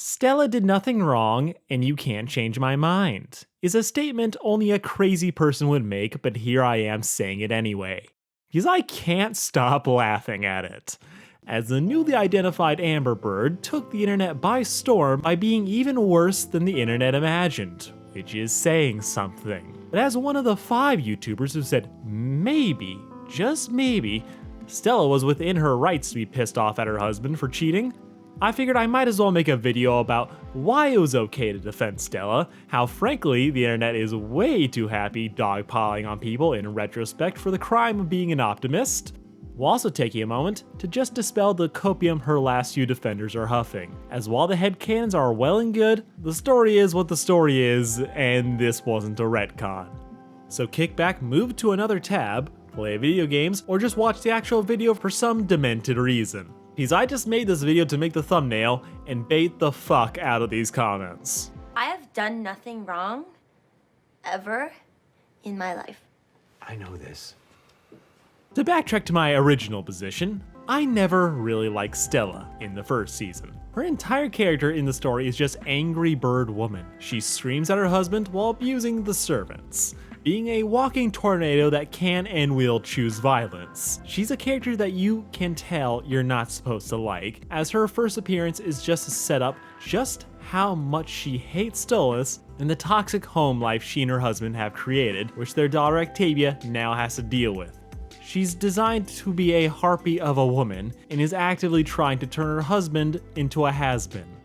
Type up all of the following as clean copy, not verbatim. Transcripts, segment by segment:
Stella did nothing wrong, and you can't change my mind, is a statement only a crazy person would make, but here I am saying it anyway. Because I can't stop laughing at it. As the newly identified Amber Bird took the internet by storm by being even worse than the internet imagined, which is saying something. But as one of the 5 YouTubers who said maybe, just maybe, Stella was within her rights to be pissed off at her husband for cheating, I figured I might as well make a video about why it was okay to defend Stella, how frankly the internet is way too happy dogpiling on people in retrospect for the crime of being an optimist, while also taking a moment to just dispel the copium her last few defenders are huffing. As while the headcanons are well and good, the story is what the story is, and this wasn't a retcon. So kick back, move to another tab, play video games, or just watch the actual video for some demented reason. Because I just made this video to make the thumbnail and bait the fuck out of these comments. I have done nothing wrong, ever, in my life. I know this. To backtrack to my original position, I never really liked Stella in the first season. Her entire character in the story is just angry bird woman. She screams at her husband while abusing the servants, being a walking tornado that can and will choose violence. She's a character that you can tell you're not supposed to like, as her first appearance is just to set up just how much she hates Stolas and the toxic home life she and her husband have created, which their daughter Octavia now has to deal with. She's designed to be a harpy of a woman and is actively trying to turn her husband into a has-been.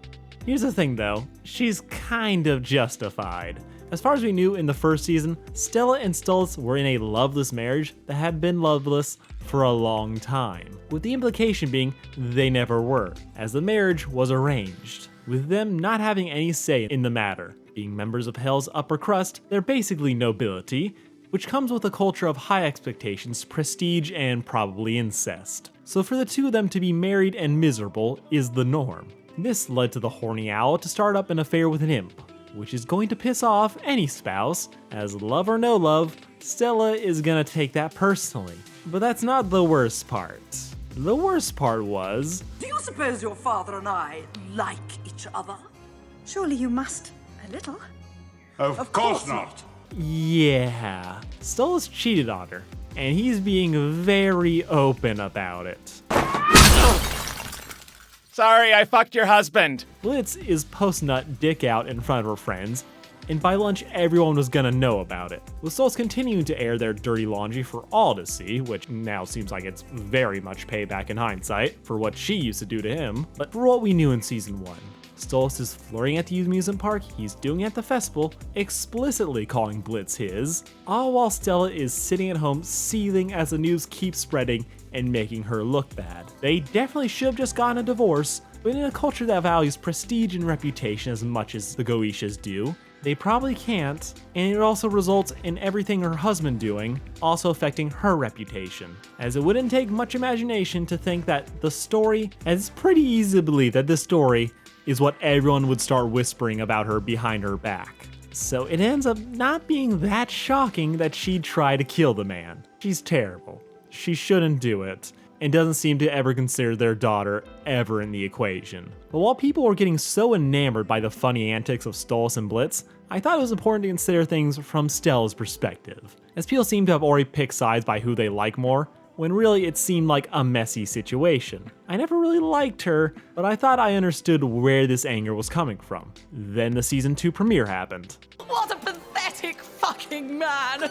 Here's the thing though, she's kind of justified. As far as we knew in the first season, Stella and Stolas were in a loveless marriage that had been loveless for a long time, with the implication being they never were, as the marriage was arranged, with them not having any say in the matter. Being members of Hell's upper crust, they're basically nobility, which comes with a culture of high expectations, prestige, and probably incest. So for the two of them to be married and miserable is the norm. This led to the horny owl to start up an affair with an imp, which is going to piss off any spouse, as love or no love, Stella is gonna take that personally. But that's not the worst part. The worst part was... Do you suppose your father and I like each other? Surely you must. A little. Of course not. Yeah, Stolas cheated on her, and he's being very open about it. Sorry, I fucked your husband. Blitz is post-nut dick out in front of her friends, and by lunch everyone was gonna know about it. With Stolas continuing to air their dirty laundry for all to see, which now seems like it's very much payback in hindsight for what she used to do to him, but for what we knew in season 1. Stolas is flirting at the youth amusement park, he's doing it at the festival, explicitly calling Blitz his, all while Stella is sitting at home seething as the news keeps spreading and making her look bad. They definitely should have just gotten a divorce, but in a culture that values prestige and reputation as much as the Goetias do, they probably can't, and it also results in everything her husband doing also affecting her reputation, as it wouldn't take much imagination to think that the story, as it's pretty easy to believe that this story is what everyone would start whispering about her behind her back. So it ends up not being that shocking that she'd try to kill the man. She's terrible. She shouldn't do it, and doesn't seem to ever consider their daughter ever in the equation. But while people were getting so enamored by the funny antics of Stolas and Blitz, I thought it was important to consider things from Stella's perspective, as people seem to have already picked sides by who they like more, when really it seemed like a messy situation. I never really liked her, but I thought I understood where this anger was coming from. Then the season 2 premiere happened. What a pathetic fucking man!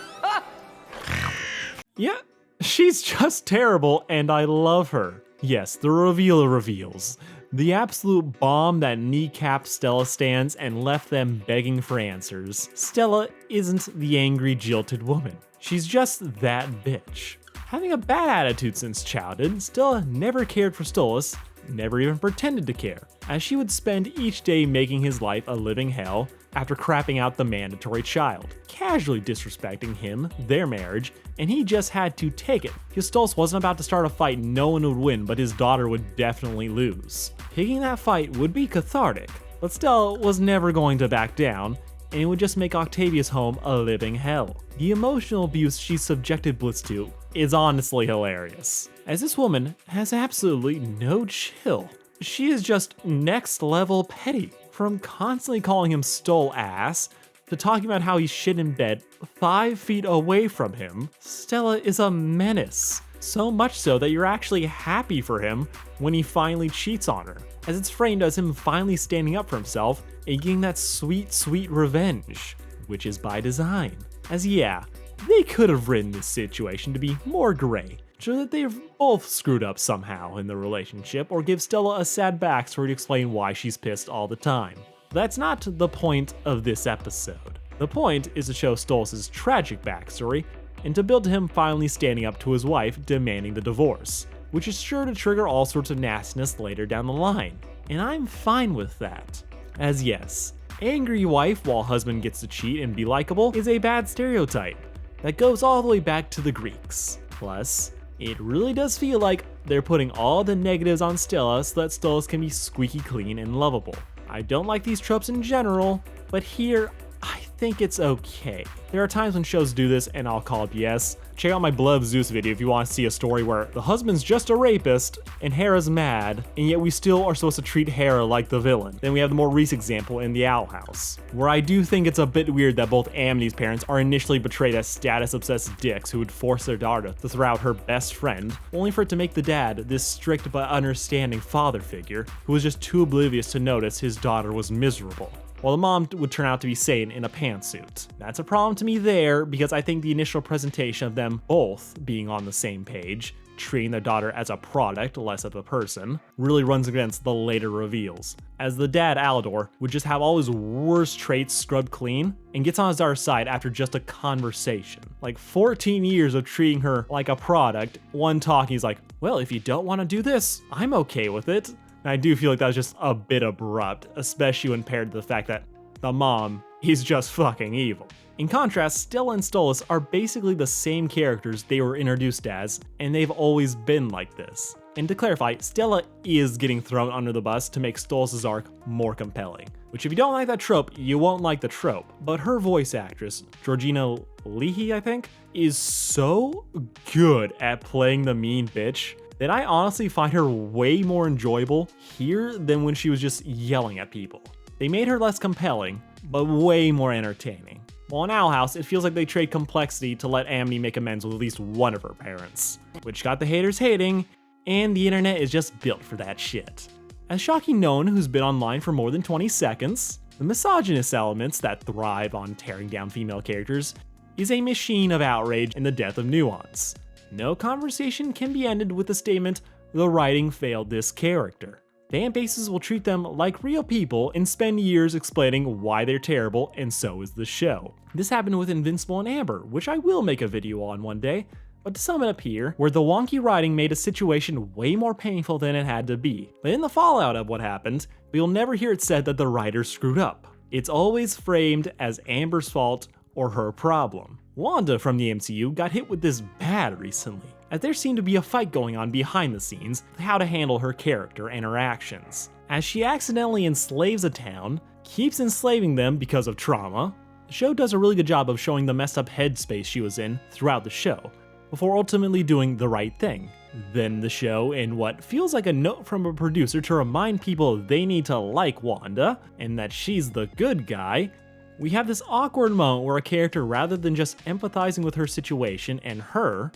Yeah, she's just terrible and I love her. Yes, the reveal reveals. The absolute bomb that kneecapped Stella stands and left them begging for answers. Stella isn't the angry, jilted woman. She's just that bitch. Having a bad attitude since childhood, Stella never cared for Stolas, never even pretended to care, as she would spend each day making his life a living hell after crapping out the mandatory child, casually disrespecting him, their marriage, and he just had to take it, because Stolas wasn't about to start a fight no one would win but his daughter would definitely lose. Picking that fight would be cathartic, but Stella was never going to back down, and it would just make Octavia's home a living hell. The emotional abuse she subjected Blitz to is honestly hilarious, as this woman has absolutely no chill. she is just next level petty. From constantly calling him stole ass, to talking about how he's shit in bed 5 feet away from him, Stella is a menace. So much so that you're actually happy for him when he finally cheats on her, as it's framed as him finally standing up for himself and getting that sweet, sweet revenge, which is by design. As yeah, they could have written this situation to be more gray, so that they've both screwed up somehow in the relationship, or give Stella a sad backstory to explain why she's pissed all the time. That's not the point of this episode. The point is to show Stolas' tragic backstory, and to build to him finally standing up to his wife demanding the divorce, which is sure to trigger all sorts of nastiness later down the line. And I'm fine with that. As yes, angry wife while husband gets to cheat and be likable is a bad stereotype that goes all the way back to the Greeks. Plus, it really does feel like they're putting all the negatives on Stella so that Stolas can be squeaky clean and lovable. I don't like these tropes in general, but here, I think it's okay. There are times when shows do this and I'll call it BS. Check out my Blood of Zeus video if you want to see a story where the husband's just a rapist and Hera's mad, and yet we still are supposed to treat Hera like the villain. Then we have the more recent example in The Owl House, where I do think it's a bit weird that both Amity's parents are initially portrayed as status-obsessed dicks who would force their daughter to throw out her best friend, only for it to make the dad this strict but understanding father figure who was just too oblivious to notice his daughter was miserable, while the mom would turn out to be sane in a pantsuit. That's a problem to me there, because I think the initial presentation of them both being on the same page, treating their daughter as a product, less of a person, really runs against the later reveals, as the dad, Alador, would just have all his worst traits scrubbed clean, and gets on his daughter's side after just a conversation. Like 14 years of treating her like a product, one talk he's like, well, if you don't want to do this, I'm okay with it. And I do feel like that was just a bit abrupt, especially when paired to the fact that the mom is just fucking evil. In contrast, Stella and Stolas are basically the same characters they were introduced as, and they've always been like this. And to clarify, Stella is getting thrown under the bus to make Stolas' arc more compelling, which if you don't like that trope, you won't like the trope. But her voice actress, Georgina Leahy, I think, is so good at playing the mean bitch that I honestly find her way more enjoyable here than when she was just yelling at people. They made her less compelling, but way more entertaining. While in Owl House, it feels like they trade complexity to let Amity make amends with at least one of her parents, which got the haters hating, and the internet is just built for that shit. As Shocking Known, who's been online for more than 20 seconds, the misogynist elements that thrive on tearing down female characters is a machine of outrage and the death of nuance. No conversation can be ended with the statement, the writing failed this character. Fan bases will treat them like real people and spend years explaining why they're terrible, and so is the show. This happened with Invincible and Amber, which I will make a video on one day, but to sum it up here, where the wonky writing made a situation way more painful than it had to be. But in the fallout of what happened, we'll never hear it said that the writers screwed up. It's always framed as Amber's fault or her problem. Wanda from the MCU got hit with this bad recently, as there seemed to be a fight going on behind the scenes with how to handle her character and her actions. As she accidentally enslaves a town, keeps enslaving them because of trauma, the show does a really good job of showing the messed up headspace she was in throughout the show, before ultimately doing the right thing. Then the show, in what feels like a note from a producer to remind people they need to like Wanda, and that she's the good guy, we have this awkward moment where a character, rather than just empathizing with her situation and her,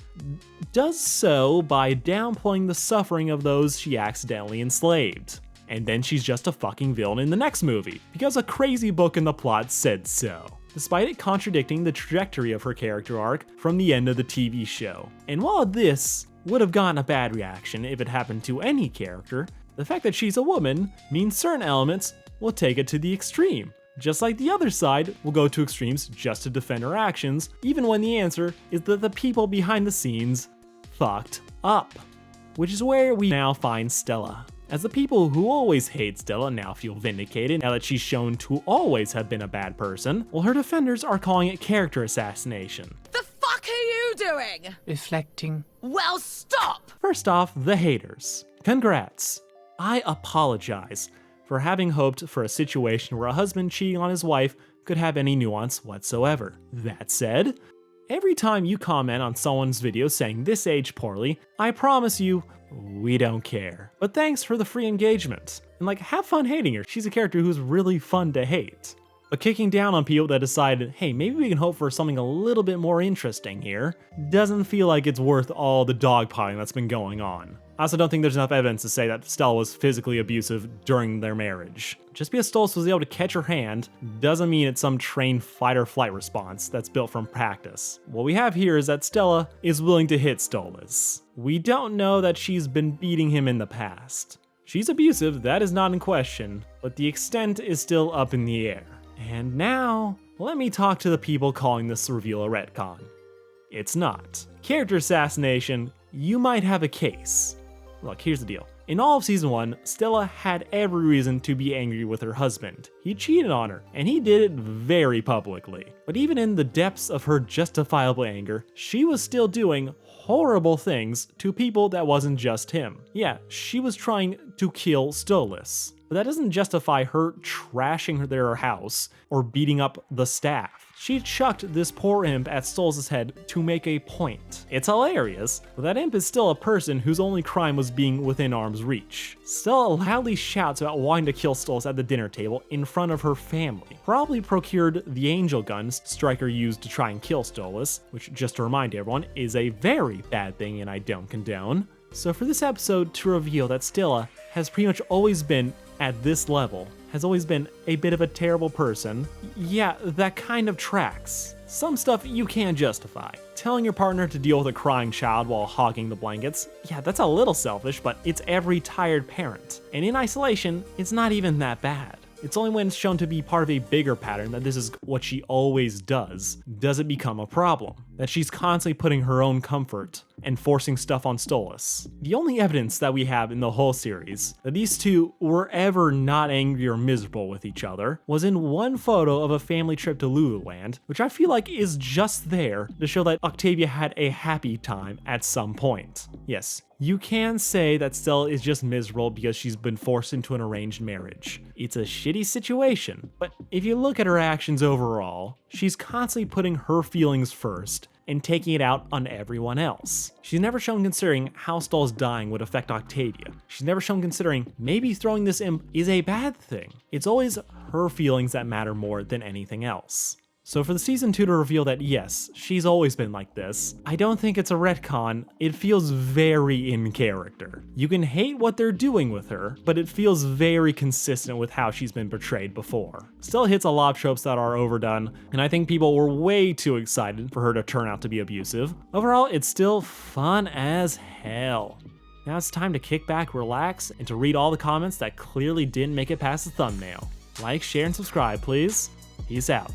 does so by downplaying the suffering of those she accidentally enslaved. And then she's just a fucking villain in the next movie, because a crazy book in the plot said so, despite it contradicting the trajectory of her character arc from the end of the TV show. And while this would have gotten a bad reaction if it happened to any character, the fact that she's a woman means certain elements will take it to the extreme. Just like the other side will go to extremes just to defend her actions, even when the answer is that the people behind the scenes fucked up. Which is where we now find Stella, as the people who always hate Stella now feel vindicated now that she's shown to always have been a bad person, while her defenders are calling it character assassination. The fuck are you doing? Reflecting. Well, stop! First off, the haters. Congrats. I apologize for having hoped for a situation where a husband cheating on his wife could have any nuance whatsoever. That said, every time you comment on someone's video saying this aged poorly, I promise you, we don't care. But thanks for the free engagement. And like, have fun hating her. She's a character who's really fun to hate. But kicking down on people that decided, hey, maybe we can hope for something a little bit more interesting here, doesn't feel like it's worth all the dogpiling that's been going on. I also don't think there's enough evidence to say that Stella was physically abusive during their marriage. Just because Stolas was able to catch her hand doesn't mean it's some trained fight or flight response that's built from practice. What we have here is that Stella is willing to hit Stolas. We don't know that she's been beating him in the past. She's abusive, that is not in question, but the extent is still up in the air. And now, let me talk to the people calling this reveal a retcon. It's not. Character assassination, you might have a case. Look, here's the deal. In all of season 1, Stella had every reason to be angry with her husband. He cheated on her, and he did it very publicly. But even in the depths of her justifiable anger, she was still doing horrible things to people that wasn't just him. Yeah, she was trying to kill Stolas. But that doesn't justify her trashing their house or beating up the staff. She chucked this poor imp at Stolas' head to make a point. It's hilarious, but that imp is still a person whose only crime was being within arm's reach. Stella loudly shouts about wanting to kill Stolas at the dinner table in front of her family. Probably procured the angel gun Stryker used to try and kill Stolas, which, just to remind everyone, is a very bad thing and I don't condone. So for this episode to reveal that Stella has pretty much always been at this level, has always been a bit of a terrible person, yeah, that kind of tracks. Some stuff you can't justify. Telling your partner to deal with a crying child while hogging the blankets, yeah, that's a little selfish, but it's every tired parent. And in isolation, it's not even that bad. It's only when it's shown to be part of a bigger pattern that this is what she always does it become a problem. That she's constantly putting her own comfort and forcing stuff on Stolas. The only evidence that we have in the whole series that these two were ever not angry or miserable with each other was in one photo of a family trip to Lululand, which I feel like is just there to show that Octavia had a happy time at some point. Yes, you can say that Stella is just miserable because she's been forced into an arranged marriage. It's a shitty situation, but if you look at her actions overall, she's constantly putting her feelings first and taking it out on everyone else. She's never shown considering how Stella's dying would affect Octavia. She's never shown considering maybe throwing this imp is a bad thing. It's always her feelings that matter more than anything else. So for the season 2 to reveal that yes, she's always been like this, I don't think it's a retcon. It feels very in character. You can hate what they're doing with her, but it feels very consistent with how she's been portrayed before. Stella hits a lot of tropes that are overdone, and I think people were way too excited for her to turn out to be abusive. Overall, it's still fun as hell. Now it's time to kick back, relax, and to read all the comments that clearly didn't make it past the thumbnail. Like, share, and subscribe, please. Peace out.